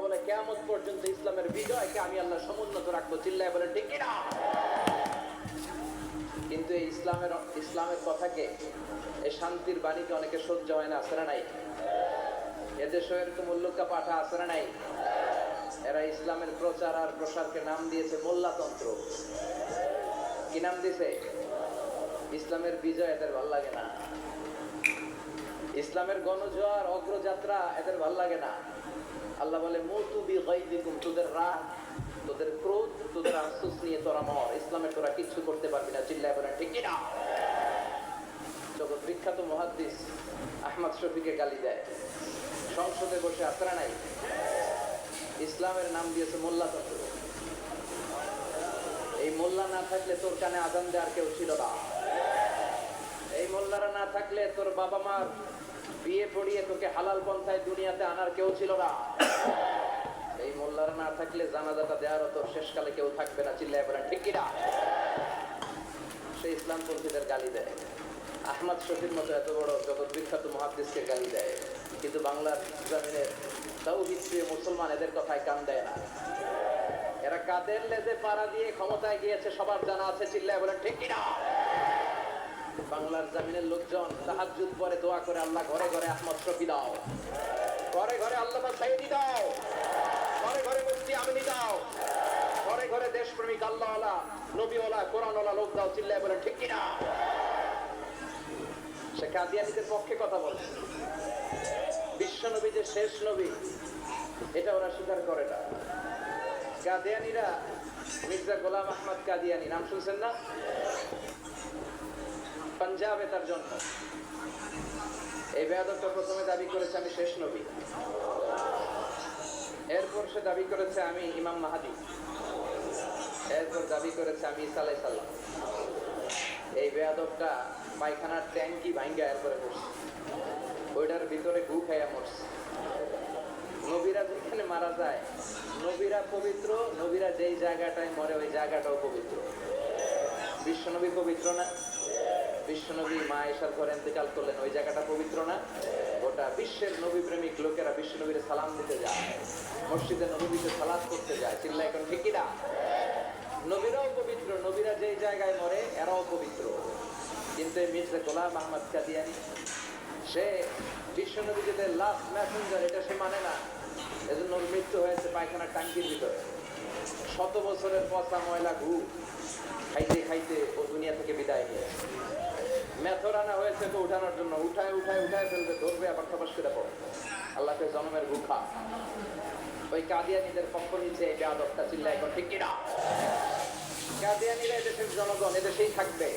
বলে কিয়ামত পর্যন্ত ইসলামের বিজয়কে আমি আল্লাহ সমুন্নত রাখবো, চিল্লায় বলে ঠিক কিনা? কিন্তু এই ইসলামের কথাকে, এই শান্তির বাণীকে অনেকে সহ্য হয় না, আছে না নাই? এদেশে এরকম উল্লুকা পাঠা আছে না নাই? এরা ইসলামের প্রচার আর প্রসারকে নাম দিয়েছে মোল্লাতন্ত্র। কি নাম দিয়েছে? ইসলামের বিজয় এদের ভাল লাগে না, ইসলামের গণজোয়ার অগ্রযাত্রা এদের ভাল লাগে না। আল্লাহ বলে মুতু বিগাইযিকুম, তোদের রাগ, তোদের ক্রোধ, তোদের আফসোস নিয়ে তোরা মর, ইসলামের তোরা কিচ্ছু করতে পারবি না, চিল্লায় বলেন ঠিক কিনা? জগৎ বিখ্যাত মুহাদ্দিস আহমদ শফিকে গালি দেয়, সংসদে বসে আসরা নাই। ইসলামের নাম দিয়েছে মোল্লাতন্ত্র। এই মোল্লা না থাকলে তোর কানে আজান দেওয়ার কেউ ছিল না, এই মোল্লারা না থাকলে তোর বাবা মার বিয়ে পড়িয়ে তোকে হালাল পন্থায় দুনিয়াতে আনার কেউ ছিল না, এই মোল্লারা না থাকলে জানাজাটা দেওয়ারও তোর শেষকালে কেউ থাকবে না, চিল্লায় বলেন ঠিক কিনা? সে ইসলামপন্থীদের গালি দেয়, আহমদ শফির মতো এত বড় জগৎ বিখ্যাত মুহাদ্দিসকে গালি দেয়, কিন্তু বাংলার জমিনের তাওহীদ প্রিয় মুসলমান এদের কথায় কান দেয় না। এরা কাদের লেজে পাড়া দিয়ে ক্ষমতায় গিয়েছে সবার জানা আছে, চিল্লায় বলেন ঠিক কিনা? বাংলার জমিনের লোকজন তাহাজ্জুদ পরে দোয়া করে, আল্লাহ ঘরে ঘরে আহমদ শফি দাও, ঘরে ঘরে আল্লামা সাইদি দাও, ঘরে ঘরে মুফতি আমিনী দাও, ঘরে ঘরে দেশপ্রেমিক আল্লাহওয়ালা, নবীওয়ালা, কোরআনওয়ালা লোক দাও, চিল্লায় বলেন ঠিক কিনা? সে কাদিয়ানীদের পক্ষে কথা বলে, বিশ্ব নবী যে শেষ নবী এটা ওরা স্বীকার করে না। কাদিয়ানীরা, মির্জা গোলাম আহমদ কাদিয়ানী নাম শুনছেন না? পাঞ্জাবে তার জন্ম। এই বেয়াদবটা প্রথমে দাবি করেছে আমি শেষ নবী, এরপর সে দাবি করেছে আমি ইমাম মাহাদি, এরপর দাবি করেছে আমি ঈসা আলাইহিস সালাম। এই বেয়াদবটা পায়খানার ট্যাঙ্কি ভাঙ্গা এরপরে পড়ছে, ওইটার ভিতরে গু খাইয়া মরছে। নবীরা যেখানে মারা যায়, নবীরা পবিত্র, নবীরা যেই জায়গাটায় মরে ওই জায়গাটাও পবিত্র। বিশ্বনবী পবিত্র না? বিশ্বনবী মা আয়েশার ঘরে ইন্তেকাল করলেন, ওই জায়গাটা পবিত্র না? গোটা বিশ্বের নবী প্রেমিক লোকেরা বিশ্বনবীর সালাম দিতে যায়, মসজিদে নববীতে সালাত করতে যায়, চিল্লা এখন ঠিক কিনা? নবীরাও পবিত্র, নবীরা যেই জায়গায় মরে এরাও পবিত্র। কিন্তু মির্জা গোলাম আহমদ কাদিয়ানী সে বিশ্বনবী যে লাস্ট মেসেঞ্জার এটা সে মানে না, এজন্য ওর মৃত্যু হয়েছে পায়খানার টাঙ্কির ভিতরে। 100 বছরের পচা ময়লা ঘু খাইতে খাইতে ও দুনিয়া থেকে বিদায় নিয়ে মেথর আনা হয়েছে তো উঠানোর জন্য, উঠায় উঠায় উঠায় ফেলবে, ধরবে আবার খপাস করে পড়ে। আল্লাহকে জনমের গুখা। ওই কাদিয়ানীদের পক্ষ নিচে এই বেয়াদবটা, চিল্লা এখন ঠিক কিনা? কাদিয়ানীরা এদেশের জনগণ, এদেশেই থাকবে,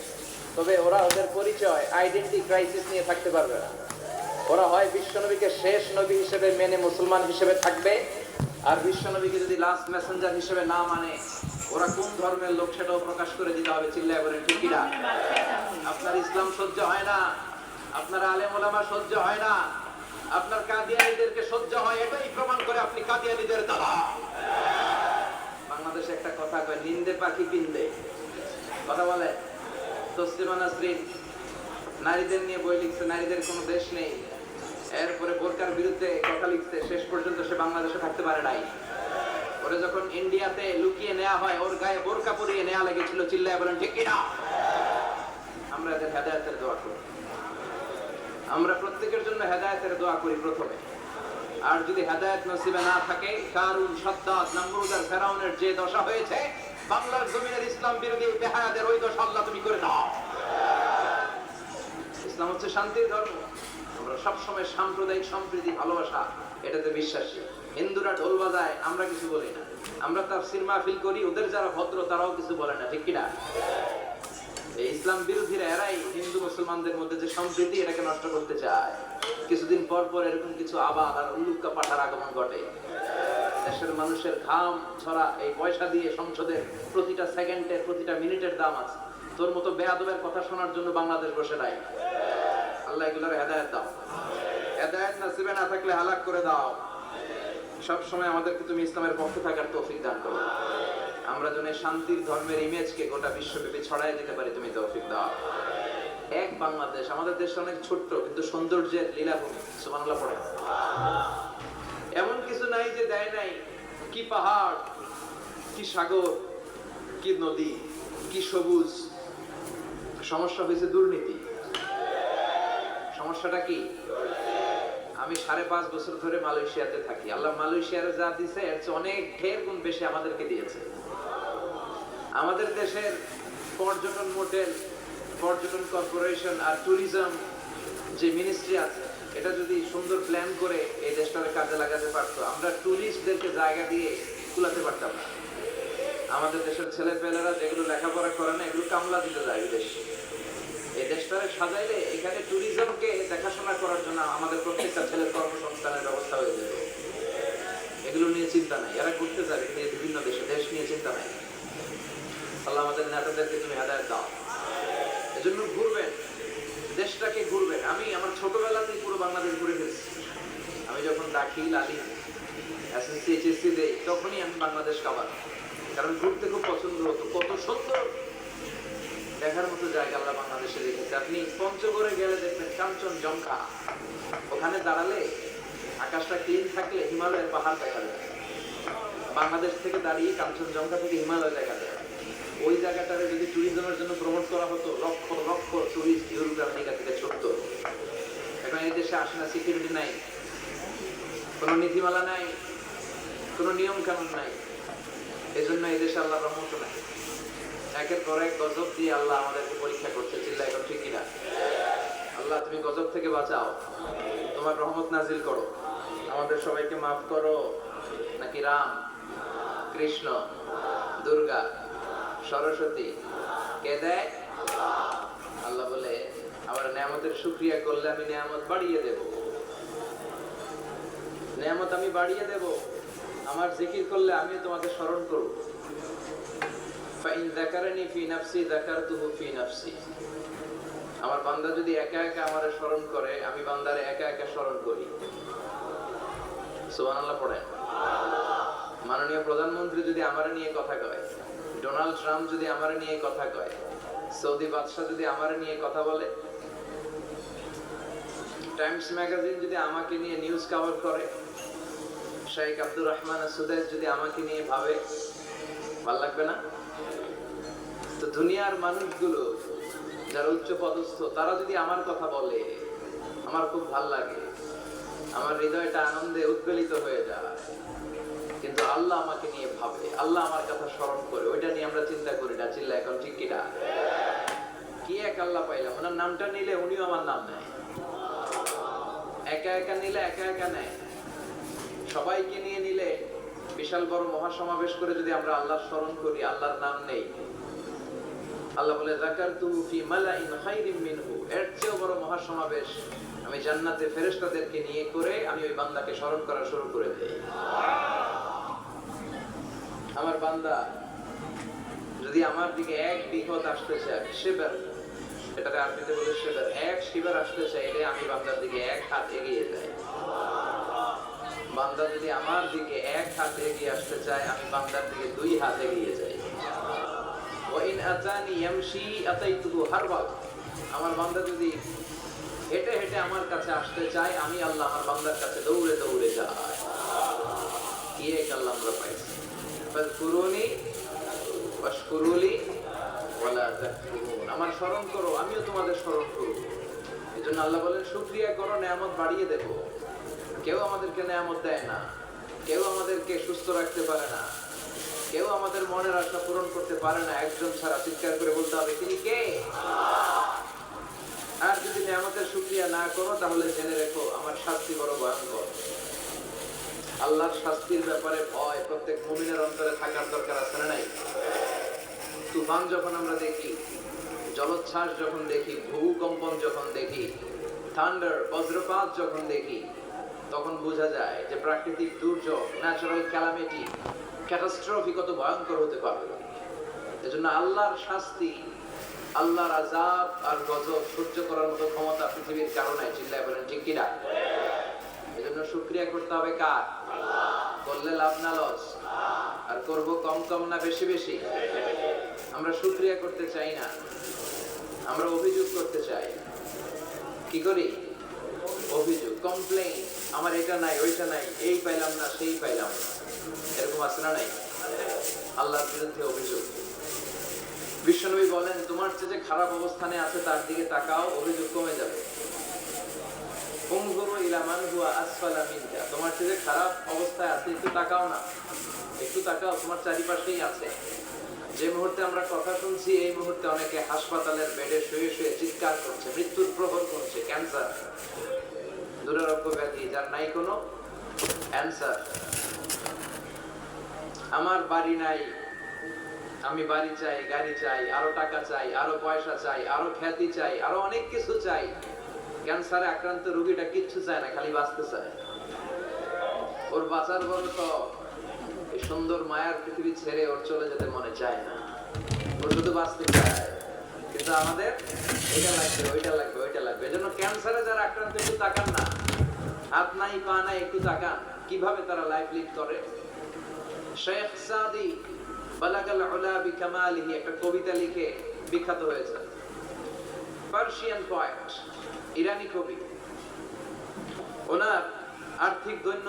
তবে ওরা ওদের পরিচয় আইডেন্টি ক্রাইসিস নিয়ে থাকতে পারবে না। ওরা হয় বিশ্বনবীকে শেষ নবী হিসেবে মেনে মুসলমান হিসেবে থাকবে, আর বিশ্বনবীকে যদি লাস্ট মেসেঞ্জার হিসেবে না মানে ওরা কোন ধর্মের লোক সেটাও প্রকাশ করে দিতে হবে, চিল্লায় বলেন ঠিক কিনা? আপনার ইসলাম সহ্য হয় না, আপনার আলেম ওলামা সহ্য হয় না, আপনার কাদিয়ানীদেরকে সহ্য হয়, এটাই প্রমাণ করে আপনি কাদিয়ানীদের দালাল। বাংলাদেশে একটা কথা কয়, নিন্দে পাখি পিন্দে, কথা বলে। তসলিমা নাসরিন নারীদের নিয়ে বই লিখছে, নারীদের কোনো দেশ নেই, এরপরে বোরকার বিরুদ্ধে কথা লিখছে, শেষ পর্যন্ত সে বাংলাদেশে থাকতে পারে নাই। ওরে যখন ইন্ডিয়াতে লুকিয়ে নেওয়া হয়, ওর গায়ে বোরকা পরিয়ে নেওয়া লেগেছিল, চিল্লায় বলেন ঠিক কিনা? আমরা এদের হেদায়েতের দোয়া করি, আমরা প্রত্যেকের জন্য হেদায়েতের দোয়া করি প্রথমে। আর যদি হেদায়েত নসিবে না থাকে, কারুন, সাদ্দাত, নমরুদ আর ফেরাউনের যে দশা হয়েছে, বাংলার জমিনের ইসলাম বিরোধী বেহায়াদের ওই দশা আল্লাহ তুমি করে দাও। ইসলাম হচ্ছে শান্তির ধর্ম, আমরা সবসময় সাম্প্রদায়িক সম্প্রীতি, ভালোবাসা এটাতে বিশ্বাসী। হিন্দুরা ঢোল বাজায়, আমরা কিছু বলি না, আমরা তাফসীর মাহফিল করি, ওদের যারা ভদ্র তারাও কিছু বলে না, ঠিক কিনা? এই ইসলাম বিরোধীরা এরাই হিন্দু মুসলমানদের মধ্যে যে সম্প্রীতি এটাকে নষ্ট করতে চায়। কিছুদিন পর পর এরকম কিছু আবাদ আর উল্লুক্কা পাঠার আগমন ঘটে। দেশের মানুষের ঘাম ছড়া এই পয়সা দিয়ে সংসদের প্রতিটা সেকেন্ডের, প্রতিটা মিনিটের দাম আছে। তোর মতো বেয়াদবের কথা শোনার জন্য বাংলাদেশ বসে নাই। আল্লাহ এগুলোর হেদায়েত দাও, হেদায়েত নসিবে না থাকলে হালাক করে দাও। সব সময় আমাদেরকে তুমি ইসলামের পক্ষে থাকার তৌফিক দান করো, আমরা যেন শান্তির ধর্মের ইমেজকে গোটা বিশ্বব্যাপী ছড়ায় দিতে পারি, তুমি তৌফিক দাও। এক বাংলাদেশ, আমাদের দেশ অনেক ছোট্ট কিন্তু সৌন্দর্যের লীলাভূমি, সুবহানাল্লাহ পড়ে। এমন কিছু নাই যে দেয় নাই। কি পাহাড়, কি সাগর, কি নদী, কি সবুজ। সমস্যা হয়েছে দুর্নীতি। সমস্যাটা কি? আমি 5.5 বছর ধরে মালয়েশিয়াতে থাকি। আল্লাহ মালয়েশিয়ার যা দিছে এর চেয়ে অনেক ঢের গুণ বেশি আমাদেরকে দিয়েছে। আমাদের দেশের পর্যটন মোটেল, পর্যটন কর্পোরেশন আর ট্যুরিজম যে মিনিস্ট্রি আছে, এটা যদি সুন্দর প্ল্যান করে এই দেশটাকে কাজে লাগাতে পারতো, আমরা ট্যুরিস্টদেরকে জায়গা দিয়ে কুলাতে পারতাম না। আমাদের দেশের ছেলে পেলেরা যেগুলো লেখাপড়া করে না, এগুলো কামলা দিতে যায় বিদেশে। এই দেশটাকে সাজাইলে এখানে ট্যুরিজমকে দেখাশোনা করার জন্য আমাদের প্রত্যেকটা ছেলের কর্মসংস্থানের ব্যবস্থা হয়ে যাবে। এগুলো নিয়ে চিন্তা নাই, এরা ঘুরতে যাবে বিভিন্ন দেশে, দেশ নিয়ে চিন্তা নাই। আল্লাহ আমাদের নেতাদেরকে তুমি হেদায়েত দাও। এজন্য ঘুরবেন, দেশটাকে ঘুরবেন। আমি আমার ছোটবেলাতেই পুরো বাংলাদেশ ঘুরে ফেলছি। আমি যখন দাখিল, আলিম, এসএসসি, এইচএসসি দেই, তখনই আমি বাংলাদেশ কাবার, কারণ ঘুরতে খুব পছন্দ হতো। কত সুন্দর দেখার মতো জায়গা আল্লাহ বাংলাদেশে রেখেছে। আপনি পঞ্চগড়ে গেলে দেখবেন কাঞ্চনজঙ্ঘা, ওখানে দাঁড়ালে আকাশটা ক্লিন থাকলে হিমালয়ের পাহাড় দেখা যায়। বাংলাদেশ থেকে দাঁড়িয়ে কাঞ্চনজঙ্ঘা থেকে হিমালয় দেখা যায়। ওই জায়গাটারে যদি ট্যুরিজমের জন্য প্রমোট করা হতো, lakh lakh tourist Europe America থেকে ছুটতো। এখন এই দেশে আসে না, সিকিউরিটি নাই, কোনো নীতিমালা নাই, কোনো নিয়ম কানুন নাই। এই জন্য এই দেশে আল্লাহ রহমত নাই। একের পর এক গজব দিয়ে আল্লাহ আমাদেরকে পরীক্ষা করছে। চিল্লা এখন ঠিক কিনা? আল্লাহ তুমি গজব থেকে বাঁচাও, তোমার রহমত নাজিল করো, আমাদের সবাইকে মাফ করো। নাকি রাম, কৃষ্ণ, দুর্গা, সরস্বতী কে দেয়? আল্লাহ বলে আমার নেয়ামতের শুকরিয়া করলে আমি নেয়ামত বাড়িয়ে দেব। নেয়ামত আমি বাড়িয়ে দেব। আমার জিকির করলে আমি তোমাকে স্মরণ করব। ফাইন যাকারানি ফি নাফসি যাকারতুহু ফি নাফসি। আমার বান্দা যদি একা একা আমারে স্মরণ করে, আমি বান্দারে একা একা স্মরণ করি। সুবহানাল্লাহ পড়েন। মাননীয় প্রধানমন্ত্রী যদি আমারে নিয়ে কথা কয়, ডোনাল্ড ট্রাম্প যদি আমারে নিয়ে কথা কয়, সৌদি বাদশাহ যদি আমারে নিয়ে কথা বলে, টাইমস ম্যাগাজিন যদি আমাকে নিয়ে নিউজ কভার করে, শেখ আব্দুর রহমান সুদাইস যদি আমাকে নিয়ে ভাবে, ভাল লাগবে না? তো দুনিয়ার মানুষগুলো যারা উচ্চ পদস্থ, তারা যদি আমার কথা বলে, আমার খুব ভাল লাগে, আমার হৃদয়টা আনন্দে উদ্বেলিত হয়ে যায়। কিন্তু আল্লাহ আমাকে নিয়ে ভাবে, আল্লাহ আমার কথা স্মরণ করে, ওইটা নিয়ে আমরা চিন্তা করি না। চিল্লা এখন ঠিক কিনা? কি এক আল্লাহ পাইলাম, ওনার নামটা নিলে উনিও আমার নাম নেয়। একা একা নিলে একা একা নেয়, সবাইকে নিয়ে নিলে, বিশাল বড় মহাসমাবেশ করে যদি আমরা আল্লাহর স্মরণ করি, আল্লাহর নাম নেই, আল্লাহ বলে যাকারতুহু ফি মালাইন খায়রিন মিনহু, এর চেয়েও বড় মহাসমাবেশ আমি জান্নাতে ফেরেশতাদেরকে নিয়ে করে আমি ওই বান্দাকে স্মরণ করা শুরু করে দেই। আমার বান্দা যদি আমার দিকে এক বিঘত আসতে চায়, শিবার, এটাকে আরবিতে বলে শিবার, এক শিবার আসতে চায়, এটা আমি বান্দার দিকে এক হাত এগিয়ে যাই। বান্দা যদি আমার দিকে এক হাত এগিয়ে আসতে চায়, আমি বান্দার দিকে 2 হাত এগিয়ে যাই। ওয়া ইন আতানি ইয়ামশি আতাইতুহু হারওয়া, আমার বান্দা যদি হেঁটে হেঁটে আমার কাছে আসতে চায়, আমি আল্লাহ আমার বান্দার কাছে দৌড়ে দৌড়ে যাই। কি এক আল্লাহ আমরা পাইছি। ফাযকুরুনি ওয়াশকুরুলি ওয়ালা তাকফুরুন, আমার স্মরণ করো, আমিও তোমাদের স্মরণ করব। এজন্য আল্লাহ বলেন শুকরিয়া করো, নেয়ামত বাড়িয়ে দেব। কেউ আমাদেরকে নেয়ামত দেয় না, কেউ আমাদেরকে সুস্থ রাখতে পারে না, কেউ আমাদের মনের আশা পূরণ করতে পারে না, একজন ছাড়া। চিৎকার করে বলতে হবে তিনি কে? আর যদি নেয়ামতের শুকরিয়া না করো, তাহলে জেনে রেখো আমার শাস্তি বড় ভয়ঙ্কর। আল্লাহর শাস্তির ব্যাপারে ভয় প্রত্যেক মুমিনের অন্তরে থাকার দরকার আছে না নাই? তুফান যখন আমরা দেখি, জলোচ্ছ্বাস যখন দেখি, ভূকম্পন যখন দেখি, থান্ডার, বজ্রপাত যখন দেখি, তখন বোঝা যায় যে প্রাকৃতিক দুর্যোগ, ন্যাচারাল ক্যালামিটি, ক্যাটাস্ট্রফি কত ভয়ঙ্কর হতে পারে। এজন্য আল্লাহর শাস্তি, আল্লাহর আযাব আর গজব সহ্য করার মতো ক্ষমতা পৃথিবীর কারো নাই। চিল্লায় বলেন ঠিক কিনা? এজন্য শুকরিয়া করতে হবে কার? করলে লাভ না লস? আর করব কম কম না বেশি বেশি? আমরা শুকরিয়া করতে চাই না, আমরা অভিযোগ করতে চাই। কি করি? অভিযোগ। কমপ্লেইন, আমার এটা নাই ওইটা নাই, এই পাইলাম না সেই পাইলাম না, এরকম আছে না নাই? আল্লাহর বিরুদ্ধে অভিযোগ। বিশ্বনবী বলেন, তোমার চেয়ে যে খারাপ অবস্থানে আছে তার দিকে তাকাও, অভিযোগ কমে যাবে। উনজুরু ইলা মান হুয়া আসফালা মিনকা, তোমার চেয়ে যে খারাপ অবস্থায় আছে একটু তাকাও না, একটু তাকাও, তোমার চারিপাশেই আছে। যে মুহূর্তে আমরা কথা শুনছি এই মুহূর্তে অনেকে হাসপাতালের বেডে শুয়ে শুয়ে চিৎকার করছে, মৃত্যুর প্রহর করছে। ক্যান্সার, দুরারোগ্য ব্যাধি যার নাই কোনো অ্যান্সার। আমার বাড়ি নাই, আমি বাড়ি চাই, গাড়ি চাই, আরো টাকা চাই, আরো পয়সা চাই, আরো খ্যাতি চাই, আরো অনেক কিছু চাই। ক্যান্সারে আক্রান্ত রোগীটা কিচ্ছু চায় না, খালি বাঁচতে চায়। ওর বাঁচার বড় তো এই সুন্দর মায়ার পৃথিবী ছেড়ে ওর চলে যেতে মনে চায় না, ও শুধু বাঁচতে চায়। কিন্তু আমাদের এটা লাগবে, ওইটা লাগবে, ওইটা লাগবে। এজন্য ক্যান্সারে যারা আক্রান্ত একটু তাকান না, হাত নাই পা নাই, একটু তাকান কিভাবে তারা লাইফ লিড করে। শেখ সাদি বালাগাল উলা বিকামালিহি একটা কবিতা লিখে বিখ্যাত হয়েছে। পার্সিয়ান পয়েট, ইরানি কবি। ওনার আর্থিক দৈন্য